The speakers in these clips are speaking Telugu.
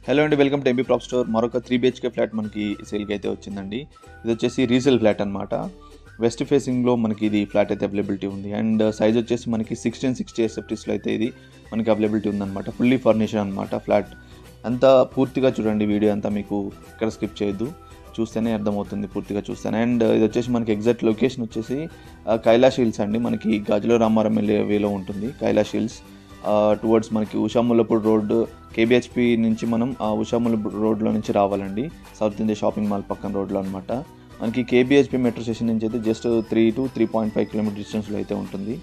హలో అండి, వెల్కమ్ టు ఎంబీ ప్రాప్ స్టోర్. మరొక 3 BHK ఫ్లాట్ మనకి సేల్కి అయితే వచ్చిందండి. ఇది వచ్చేసి రీసేల్ ఫ్లాట్ అనమాట. వెస్ట్ ఫేసింగ్లో మనకి ఇది ఫ్లాట్ అయితే అవైలబిలిటీ ఉంది. అండ్ సైజ్ వచ్చేసి మనకి 1660 SFTస్లో అయితే ఇది మనకి అవైలబిలిటీ ఉందన్నమాట. ఫుల్లీ ఫర్నిష్డ్ అనమాట ఫ్లాట్. అంతా పూర్తిగా చూడండి, వీడియో అంతా మీకు ఇక్కడ స్కిప్ చేయొద్దు, చూస్తేనే అర్థమవుతుంది పూర్తిగా చూస్తాను. అండ్ ఇది వచ్చేసి మనకి ఎగ్జాక్ట్ లొకేషన్ వచ్చేసి కైలాష్ హిల్స్ అండి. మనకి గాజుల రామారం వెళ్ళే వేలో ఉంటుంది కైలాష్ హిల్స్. టువర్డ్స్ మనకి ఉషాముల్లపూర్ రోడ్, KBHP నుంచి మనం ఉషాముల్లపూర్ రోడ్లో నుంచి రావాలండి. సౌత్ ఇండియా షాపింగ్ మాల్ పక్కన రోడ్లో అనమాట. మనకి KBHP మెట్రో స్టేషన్ నుంచి అయితే జస్ట్ 3 to 3.5 కిలోమీటర్ డిస్టెన్స్లో అయితే ఉంటుంది.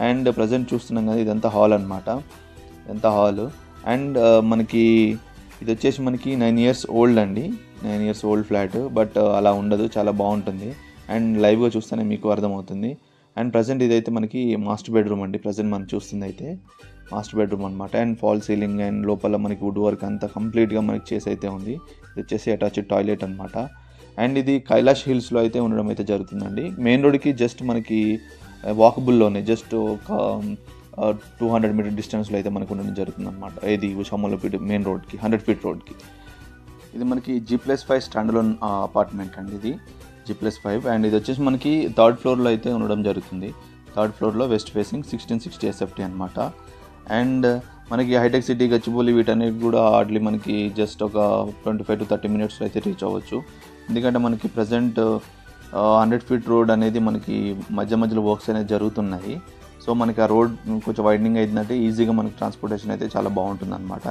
అండ్ ప్రజెంట్ చూస్తున్నాం కదా, ఇదంతా హాల్ అనమాట. ఇదంతా హాల్. అండ్ మనకి ఇది వచ్చేసి మనకి 9 years ఓల్డ్ అండి. 9 years ఓల్డ్ ఫ్లాట్. బట్ అలా ఉండదు, చాలా బాగుంటుంది. అండ్ లైవ్గా చూస్తేనే మీకు అర్థమవుతుంది. అండ్ ప్రజెంట్ ఇదైతే మనకి మాస్టర్ బెడ్రూమ్ అండి. ప్రజెంట్ మనం చూస్తుంది అయితే మాస్టర్ బెడ్రూమ్ అనమాట. అండ్ ఫాల్ సీలింగ్ అండ్ లోపల మనకి వుడ్ వర్క్ అంతా కంప్లీట్గా మనకి చేసి అయితే ఉంది. ఇది వచ్చేసి అటాచ్డ్ టాయిలెట్ అనమాట. అండ్ ఇది కైలాష్ హిల్స్లో అయితే ఉండడం అయితే జరుగుతుందండి. మెయిన్ రోడ్కి జస్ట్ మనకి వాకబుల్లోనే జస్ట్ ఒక 200 మీటర్ డిస్టెన్స్లో అయితే మనకు ఉండడం జరుగుతుంది అనమాట. ఇది ఉషాముల్లపూర్ మెయిన్ రోడ్కి 100 feet రోడ్కి. ఇది మనకి G+5 స్టాండలోన్ అపార్ట్మెంట్ అండి. ఇది G+5. అండ్ ఇది వచ్చేసి మనకి 3rd floorలో అయితే ఉండడం జరుగుతుంది. 3rd floorలో వెస్ట్ ఫేసింగ్ 1660 SFT అనమాట. అండ్ మనకి హైటెక్ సిటీ, గచ్చిబౌలి వీటన్నిటి కూడా హార్డ్లీ మనకి జస్ట్ ఒక 25 to 30 minutes అయితే రీచ్ అవ్వచ్చు. ఎందుకంటే మనకి ప్రజెంట్ 100 feet రోడ్ అనేది మనకి మధ్యలో వర్క్స్ అనేది జరుగుతున్నాయి. సో మనకి ఆ రోడ్ కొంచెం వైడనింగ్ అయిందంటే ఈజీగా మనకి ట్రాన్స్పోర్టేషన్ అయితే చాలా బాగుంటుంది అనమాట.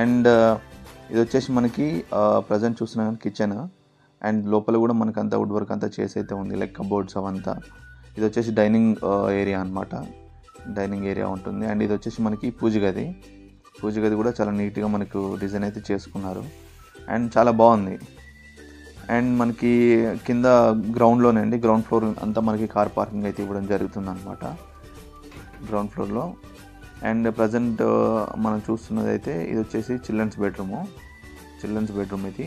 అండ్ ఇది వచ్చేసి మనకి ప్రజెంట్ చూస్తున్న కిచెన్. అండ్ లోపల కూడా మనకు అంతా వుడ్ వర్క్ అంతా చేసి అయితే ఉంది, లైక్ కబోర్డ్స్ అవంతా. ఇది వచ్చేసి డైనింగ్ ఏరియా అనమాట. డైనింగ్ ఏరియా ఉంటుంది. అండ్ ఇది వచ్చేసి మనకి పూజ గది కూడా చాలా నీట్గా మనకు డిజైన్ అయితే చేసుకున్నారు. అండ్ చాలా బాగుంది. అండ్ మనకి కింద గ్రౌండ్లోనే అండి, గ్రౌండ్ ఫ్లోర్ అంతా మనకి కార్ పార్కింగ్ అయితే ఇవ్వడం జరుగుతుంది అనమాట గ్రౌండ్ ఫ్లోర్లో. అండ్ ప్రజెంట్ మనం చూస్తున్నది అయితే ఇది వచ్చేసి చిల్డ్రన్స్ బెడ్రూమ్ ఇది.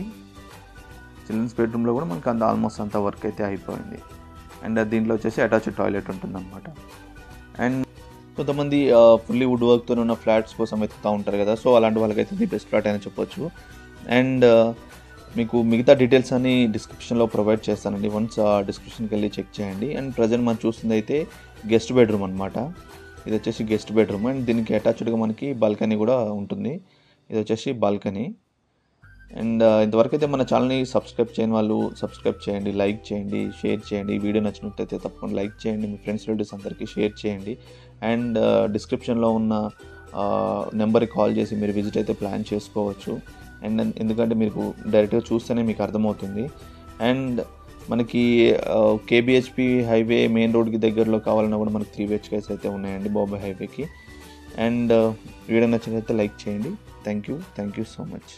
చిల్డ్రన్స్ బెడ్రూమ్లో కూడా మనకి అంత ఆల్మోస్ట్ అంత వర్క్ అయితే అయిపోయింది. అండ్ దీంట్లో వచ్చేసి అటాచ్డ్ టాయిలెట్ ఉంటుంది అనమాట. అండ్ కొంతమంది ఫుల్లీ వుడ్ వర్క్తో ఉన్న ఫ్లాట్స్ కోసం వెతుకుతూ ఉంటారు కదా, సో అలాంటి వాళ్ళకైతే ఇది బెస్ట్ ఫ్లాట్ అని చెప్పొచ్చు. అండ్ మీకు మిగతా డీటెయిల్స్ అన్ని డిస్క్రిప్షన్లో ప్రొవైడ్ చేస్తానండి. వన్స్ డిస్క్రిప్షన్కి వెళ్ళి చెక్ చేయండి. అండ్ ప్రజెంట్ మనం చూస్తుంది అయితే గెస్ట్ బెడ్రూమ్ అనమాట. ఇది వచ్చేసి గెస్ట్ బెడ్రూమ్. అండ్ దీనికి అటాచ్డ్గా మనకి బాల్కనీ కూడా ఉంటుంది. ఇది వచ్చేసి బాల్కనీ. అండ్ ఇంతవరకు అయితే మన ఛానల్ని సబ్స్క్రైబ్ చేయని వాళ్ళు సబ్స్క్రైబ్ చేయండి, లైక్ చేయండి, షేర్ చేయండి. ఈ వీడియో నచ్చినట్లయితే తప్పకుండా లైక్ చేయండి, మీ ఫ్రెండ్స్ రిలేటివ్స్ అందరికీ షేర్ చేయండి. అండ్ డిస్క్రిప్షన్లో ఉన్న నెంబర్కి కాల్ చేసి మీరు విజిట్ అయితే ప్లాన్ చేసుకోవచ్చు. అండ్ ఎందుకంటే మీకు డైరెక్ట్గా చూస్తేనే మీకు అర్థమవుతుంది. అండ్ మనకి KBHP హైవే మెయిన్ రోడ్కి దగ్గరలో కావాలన్నా కూడా మనకి 3 BHKs అయితే ఉన్నాయండి బాంబే హైవేకి. అండ్ వీడియో నచ్చినట్లయితే లైక్ చేయండి. Thank you so much.